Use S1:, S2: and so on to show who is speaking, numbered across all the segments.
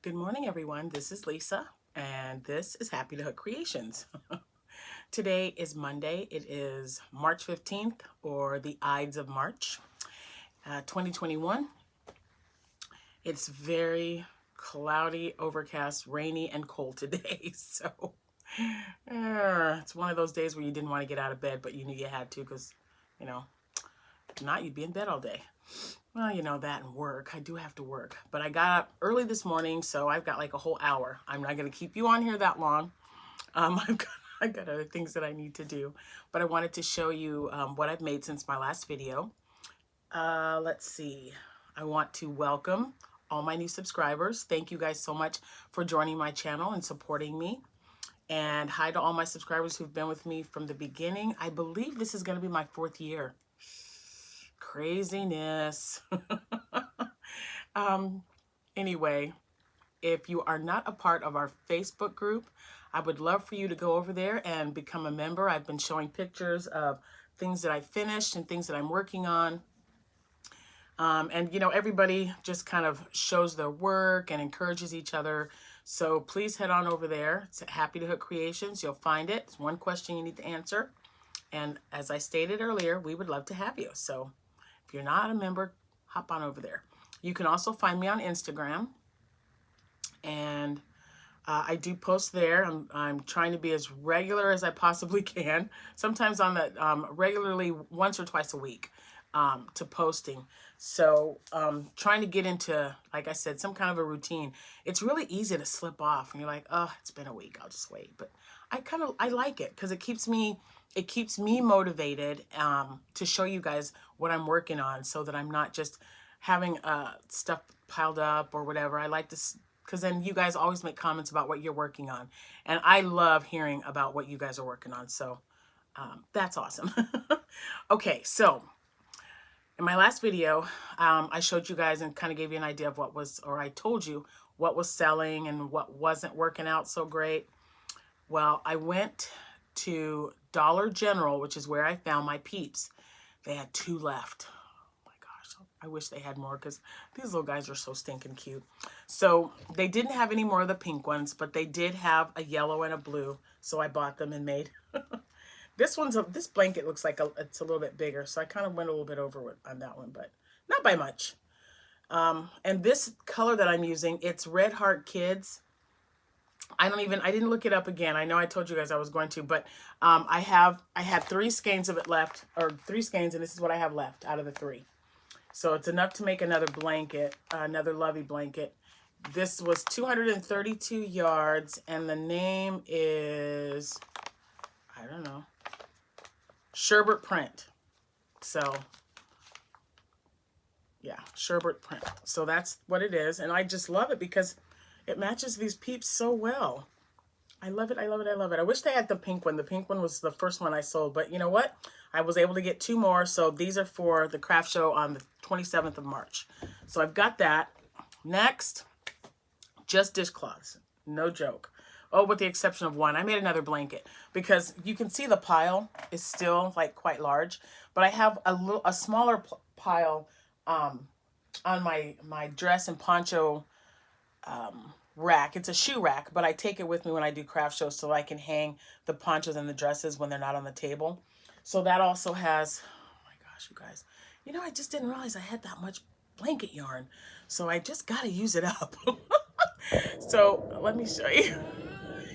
S1: Good morning, everyone. This is Lisa, and this is Happy to Hook Creations. Today is Monday. It is March 15th, or the Ides of March, 2021. It's very cloudy, overcast, rainy, and cold today. So it's one of those days where you didn't want to get out of bed, but you knew you had to because, if not, you'd be in bed all day. Well, you know that and work. I do have to work. But I got up early this morning, so I've got like a whole hour. I'm not going to keep you on here that long. I've got other things that I need to do. But I wanted to show you what I've made since my last video. Let's see. I want to welcome all my new subscribers. Thank you guys so much for joining my channel and supporting me. And hi to all my subscribers who've been with me from the beginning. I believe this is going to be my 4th year. Craziness. Anyway, if you are not a part of our Facebook group, I would love for you to go over there and become a member. I've been showing pictures of things that I finished and things that I'm working on. And everybody just kind of shows their work and encourages each other. So please head on over there. It's Happy to Hook Creations. You'll find it. It's one question you need to answer. And as I stated earlier, we would love to have you. So if you're not a member, hop on over there. You can also find me on Instagram. And I do post there. I'm trying to be as regular as I possibly can. Sometimes on the regularly once or twice a week to posting. So trying to get into, like I said, some kind of a routine. It's really easy to slip off and you're like, oh, it's been a week, I'll just wait. But I like it because it keeps me motivated to show you guys what I'm working on so that I'm not just having stuff piled up or whatever. I like to, because then you guys always make comments about what you're working on. And I love hearing about what you guys are working on. So that's awesome. Okay, so in my last video, I showed you guys and kind of gave you an idea of what was, or I told you what was selling and what wasn't working out so great. Well, I went to Dollar General, which is where I found my peeps. They had 2 left. Oh my gosh, I wish they had more because these little guys are so stinking cute. So they didn't have any more of the pink ones, but they did have a yellow and a blue. So I bought them and made this blanket looks like it's a little bit bigger. So I kind of went a little bit over on that one, but not by much. And this color that I'm using, it's Red Heart Kids. I didn't look it up again. I know I told you guys I was going to, but I had 3 skeins of it left, or 3 skeins, and this is what I have left out of the 3. So it's enough to make another blanket, another lovey blanket. This was 232 yards, and the name is, I don't know, Sherbet Print. So yeah, Sherbet Print. So that's what it is, and I just love it because it matches these peeps so well. I love it. I love it. I love it. I wish they had the pink one. The pink one was the first one I sold, but you know what? I was able to get 2 more. So these are for the craft show on the 27th of March. So I've got that. Next, just dishcloths. No joke. Oh, with the exception of one. I made another blanket because you can see the pile is still like quite large, but I have a smaller pile on my dress and poncho rack. It's a shoe rack, but I take it with me when I do craft shows so I can hang the ponchos and the dresses when they're not on the table. So that also has, oh my gosh, you guys, I just didn't realize I had that much blanket yarn. So I just got to use it up. So let me show you.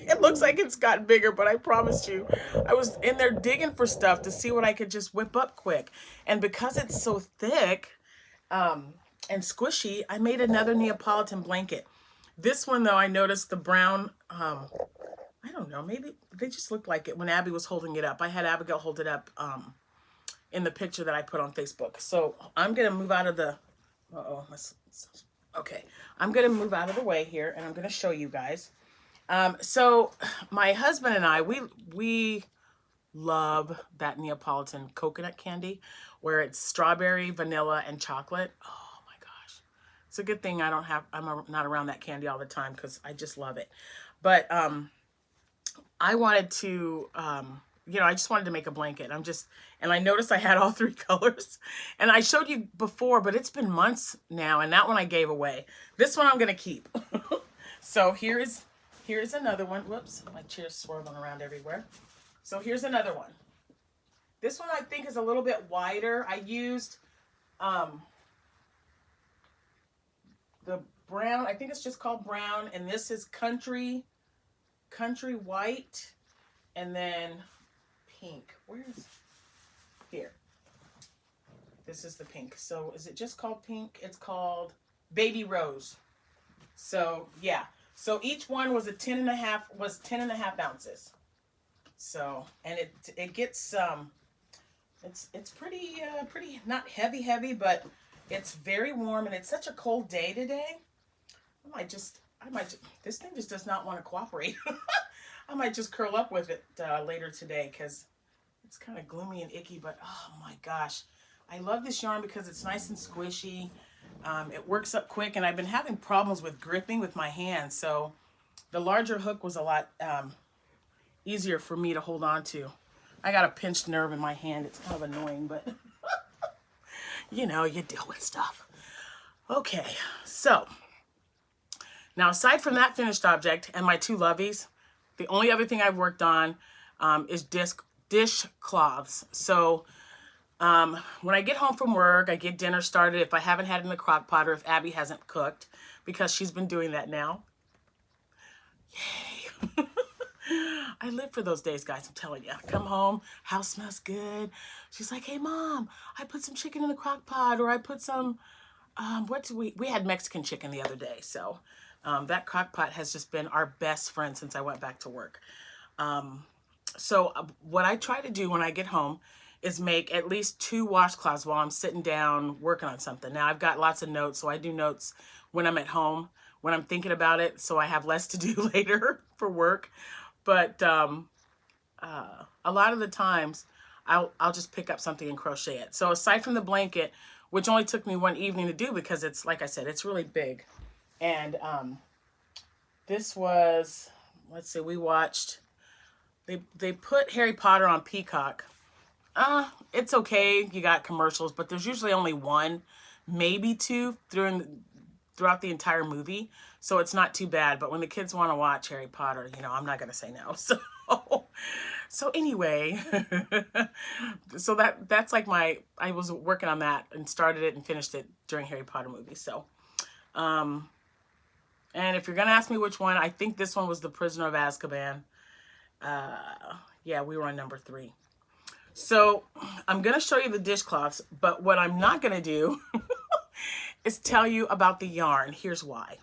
S1: It looks like it's gotten bigger, but I promise you, I was in there digging for stuff to see what I could just whip up quick. And because it's so thick and squishy, I made another Neapolitan blanket. This one, though, I noticed the brown, I don't know, maybe they just looked like it when Abby was holding it up. I had Abigail hold it up in the picture that I put on Facebook. So I'm going to move out of the, okay. I'm going to move out of the way here, and I'm going to show you guys. So my husband and I, we love that Neapolitan coconut candy where it's strawberry, vanilla, and chocolate. Oh my gosh. It's a good thing I'm not around that candy all the time because I just love it. But I wanted to, I just wanted to make a blanket. And I noticed I had all 3 colors. And I showed you before, but it's been months now. And that one I gave away. This one I'm going to keep. So here's another one. Whoops, my chair's swirling around everywhere. So here's another one. This one I think is a little bit wider. I used the brown. I think it's just called brown, and this is country white, and then pink. Where's here? This is the pink. So is it just called pink? It's called baby rose. So yeah. So each one was 10 and a half ounces. So, and it gets it's pretty not heavy, but it's very warm, and it's such a cold day today. This thing just does not want to cooperate. I might just curl up with it later today because it's kind of gloomy and icky, but oh my gosh. I love this yarn because it's nice and squishy. It works up quick, and I've been having problems with gripping with my hands, so the larger hook was a lot easier for me to hold on to. I got a pinched nerve in my hand. It's kind of annoying, but you know, you deal with stuff. Okay, so now aside from that finished object and my two lovies, the only other thing I've worked on is dishcloths. So when I get home from work, I get dinner started if I haven't had it in the crock pot or if Abby hasn't cooked, because she's been doing that now. Yay. I live for those days, guys. I'm telling you. I come home, house smells good. She's like, hey, Mom, I put some chicken in the crock pot, or I put some, we had Mexican chicken the other day. So that crock pot has just been our best friend since I went back to work. So what I try to do when I get home is make at least 2 washcloths while I'm sitting down working on something. Now, I've got lots of notes, so I do notes when I'm at home, when I'm thinking about it, so I have less to do later for work. But a lot of the times, I'll just pick up something and crochet it. So aside from the blanket, which only took me one evening to do because it's, like I said, it's really big. And this was, let's see, we watched, they put Harry Potter on Peacock. It's okay, you got commercials, but there's usually only 1, maybe 2 throughout the entire movie. So it's not too bad, but when the kids want to watch Harry Potter, you know, I'm not going to say no. So anyway, so that's like I was working on that and started it and finished it during Harry Potter movie. So, and if you're going to ask me which one, I think this one was The Prisoner of Azkaban. Yeah, we were on number 3. So I'm going to show you the dishcloths, but what I'm not going to do is tell you about the yarn. Here's why.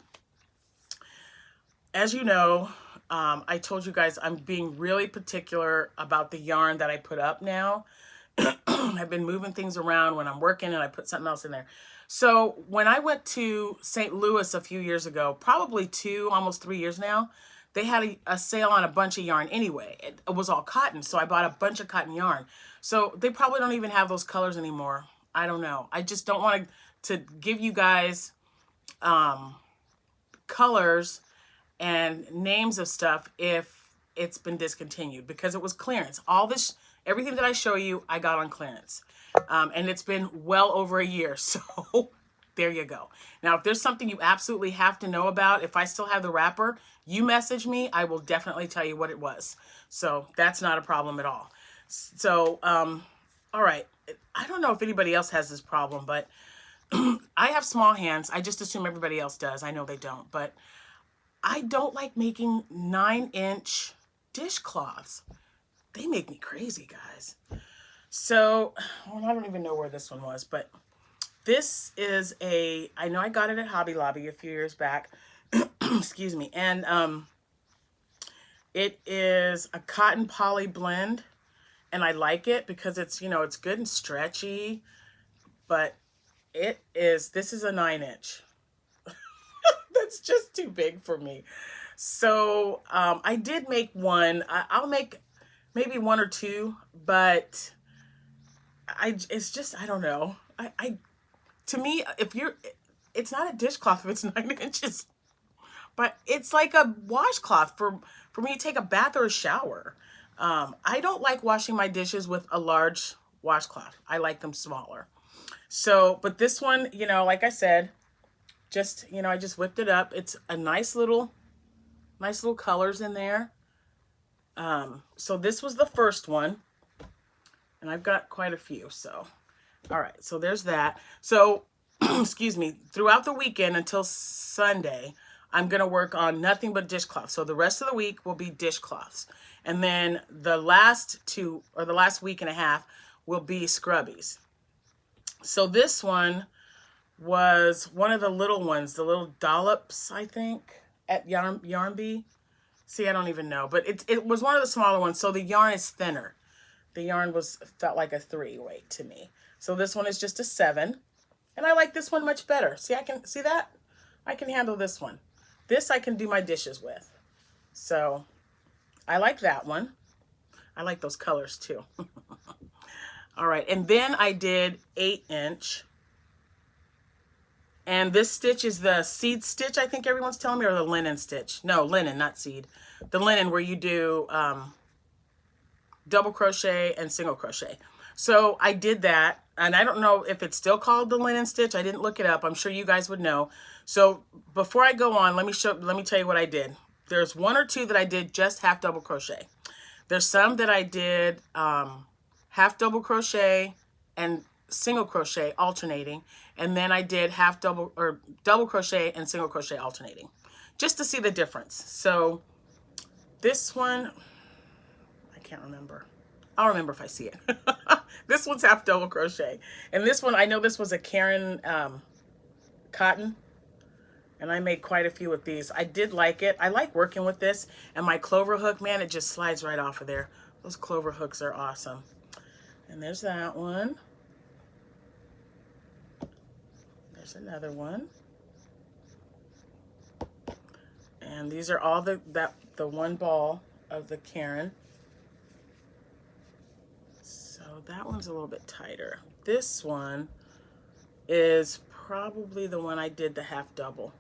S1: As you know, I told you guys I'm being really particular about the yarn that I put up now. I've been moving things around when I'm working, and I put something else in there. So when I went to St. Louis a few years ago, probably 2, almost 3 years now, they had a sale on a bunch of yarn anyway. It was all cotton, so I bought a bunch of cotton yarn. So they probably don't even have those colors anymore. I don't know. I just don't want to give you guys colors and names of stuff if it's been discontinued, because it was clearance. Everything that I show you, I got on clearance. And it's been well over a year, so there you go. Now, if there's something you absolutely have to know about, if I still have the wrapper, you message me, I will definitely tell you what it was. So that's not a problem at all. So, all right. I don't know if anybody else has this problem, but I have small hands. I just assume everybody else does. I know they don't, but I don't like making 9-inch dishcloths. They make me crazy, guys. So, well, I don't even know where this one was, but this is I know I got it at Hobby Lobby a few years back. Excuse me. And it is a cotton poly blend, and I like it because it's, you know, it's good and stretchy, but this is a 9-inch. That's just too big for me. So I did make one. I'll make maybe 1 or 2, but it's just, I don't know. To me, it's not a dishcloth if it's 9 inches, but it's like a washcloth for me to take a bath or a shower. I don't like washing my dishes with a large washcloth. I like them smaller. So, but this one, you know, like I said, just, you know, I just whipped it up. It's a nice little Nice little colors in there. So this was the first one, and I've got quite a few. So, all right, so there's that. So, excuse me, throughout the weekend until Sunday, I'm going to work on nothing but dishcloths. So the rest of the week will be dishcloths. And then the last two, or the last week and a half, will be scrubbies. So this one was one of the little ones, the little dollops, I think, at Yarn Bee. See, I don't even know, but it was one of the smaller ones, so the yarn is thinner. The yarn felt like a 3 weight to me. So this one is just a 7, and I like this one much better. See, I can see that? I can handle this one. This I can do my dishes with. So I like that one. I like those colors too. All right, and then I did 8-inch. And this stitch is the seed stitch, I think everyone's telling me, or the linen stitch. No, linen, not seed. The linen where you do double crochet and single crochet. So I did that, and I don't know if it's still called the linen stitch. I didn't look it up. I'm sure you guys would know. So before I go on, let me tell you what I did. There's 1 or 2 that I did just half double crochet. There's some that I did half double crochet and single crochet alternating, and then I did half double or double crochet and single crochet alternating, just to see the difference. So this one, I can't remember. I'll remember if I see it. This one's half double crochet, and this one, I know this was a Karen cotton, and I made quite a few with these. I did like it. I like working with this, and my clover hook, man, it just slides right off of there. Those clover hooks are awesome. And there's that one. There's another one. And these are all the one ball of the Karen. So that one's a little bit tighter. This one is probably the one I did the half double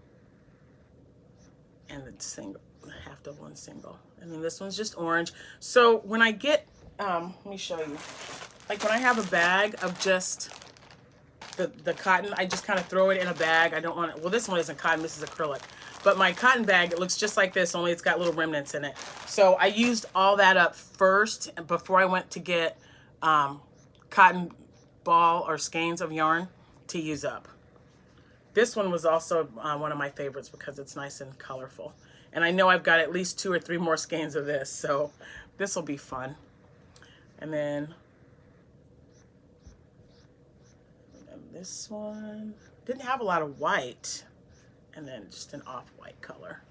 S1: and the single, half double and single. And then this one's just orange. So when I get, let me show you. Like when I have a bag of just the cotton, I just kind of throw it in a bag. I don't want it. Well, this one isn't cotton, this is acrylic. But my cotton bag, it looks just like this, only it's got little remnants in it. So I used all that up first before I went to get cotton ball or skeins of yarn to use up. This one was also one of my favorites because it's nice and colorful. And I know I've got at least 2 or 3 more skeins of this, so this will be fun. And then this one didn't have a lot of white, and then just an off-white color.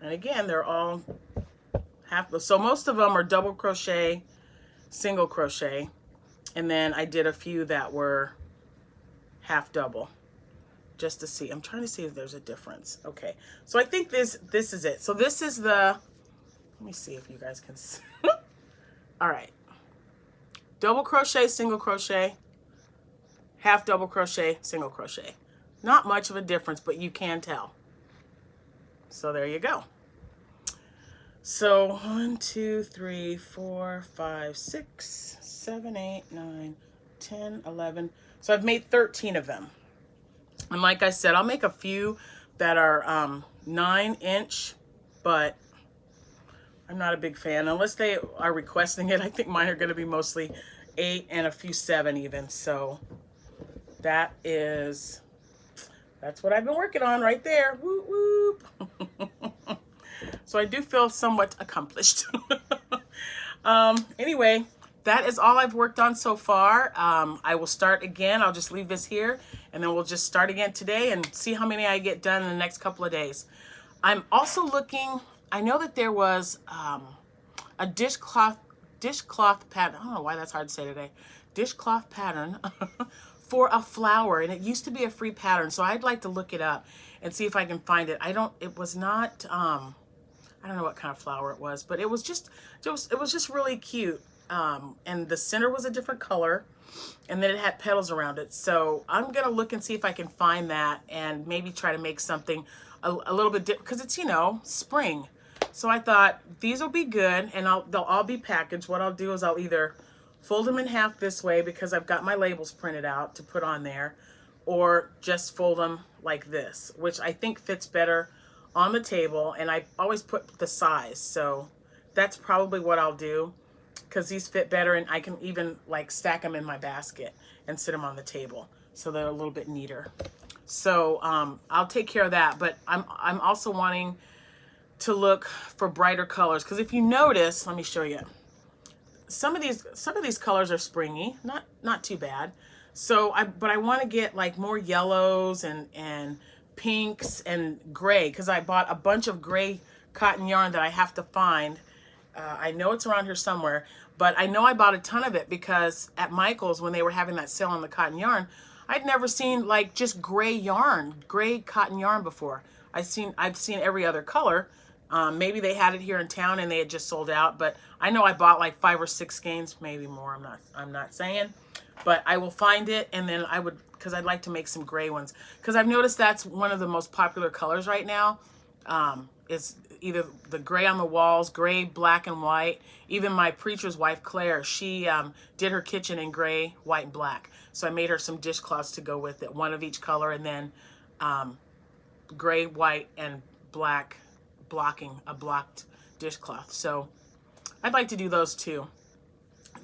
S1: And again, they're all half, so most of them are double crochet, single crochet, and then I did a few that were half double, just to see. I'm trying to see if there's a difference. Okay, so I think this is it. So this is the, let me see if you guys can see. All right, double crochet, single crochet, half double crochet, single crochet. Not much of a difference, but you can tell. So there you go. So 1, 2, 3, 4, 5, 6, 7, 8, 9, 10, 11. So I've made 13 of them. And like I said, I'll make a few that are 9-inch, but I'm not a big fan unless they are requesting it. I think mine are going to be mostly 8 and a few 7 even. So that's what I've been working on right there. Whoop, whoop. So I do feel somewhat accomplished. Anyway, that is all I've worked on so far. I will start again. I'll just leave this here, and then we'll just start again today and see how many I get done in the next couple of days. I'm also looking, I know that there was a dishcloth pattern. I don't know why that's hard to say today. Dishcloth pattern for a flower, and it used to be a free pattern, so I'd like to look it up and see if I can find it. It was not, I don't know what kind of flower it was, but it was just really cute. And the center was a different color, and then it had petals around it. So I'm gonna look and see if I can find that and maybe try to make something a little bit different, because it's, you know, spring. So I thought these will be good, and they'll all be packaged. What I'll do is I'll either fold them in half this way because I've got my labels printed out to put on there, or just fold them like this, which I think fits better on the table, and I always put the size. So that's probably what I'll do, because these fit better, and I can even like stack them in my basket and sit them on the table, so they're a little bit neater. So I'll take care of that, but I'm also wanting to look for brighter colors, because if you notice, let me show you. Some of these colors are springy, not too bad. So but I want to get like more yellows and pinks and gray, because I bought a bunch of gray cotton yarn that I have to find. I know it's around here somewhere, but I know I bought a ton of it because at Michael's, when they were having that sale on the cotton yarn, I'd never seen like just gray yarn, gray cotton yarn before. I've seen every other color. Maybe they had it here in town and they had just sold out, but I know I bought like 5 or 6 skeins, maybe more. I'm not saying, but I will find it, and then I would, because I'd like to make some gray ones, because I've noticed that's one of the most popular colors right now. It's either the gray on the walls, gray, black, and white. Even my preacher's wife, Claire, she did her kitchen in gray, white, and black. So I made her some dishcloths to go with it, one of each color, and then gray, white, and black blocking, a blocked dishcloth. So I'd like to do those too,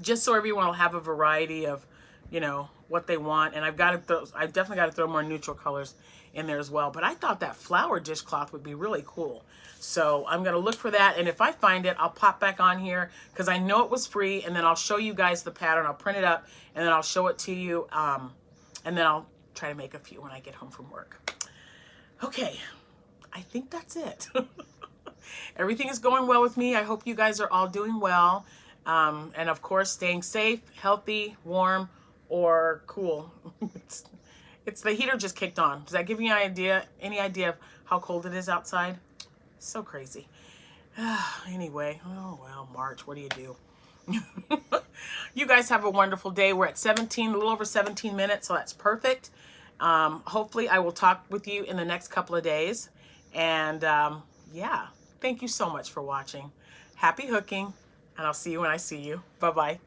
S1: just so everyone will have a variety of, you know, what they want. And I've definitely got to throw more neutral colors in there as well. But I thought that flower dishcloth would be really cool. So I'm going to look for that. And if I find it, I'll pop back on here, because I know it was free. And then I'll show you guys the pattern. I'll print it up and then I'll show it to you. And then I'll try to make a few when I get home from work. Okay, I think that's it. Everything is going well with me. I hope you guys are all doing well. And of course, staying safe, healthy, warm, or cool. It's the heater just kicked on. Does that give you any idea of how cold it is outside? So crazy. Anyway, oh well, March, what do you do? You guys have a wonderful day. We're at 17, a little over 17 minutes, so that's perfect. Hopefully I will talk with you in the next couple of days. And yeah, thank you so much for watching. Happy hooking, and I'll see you when I see you. Bye-bye.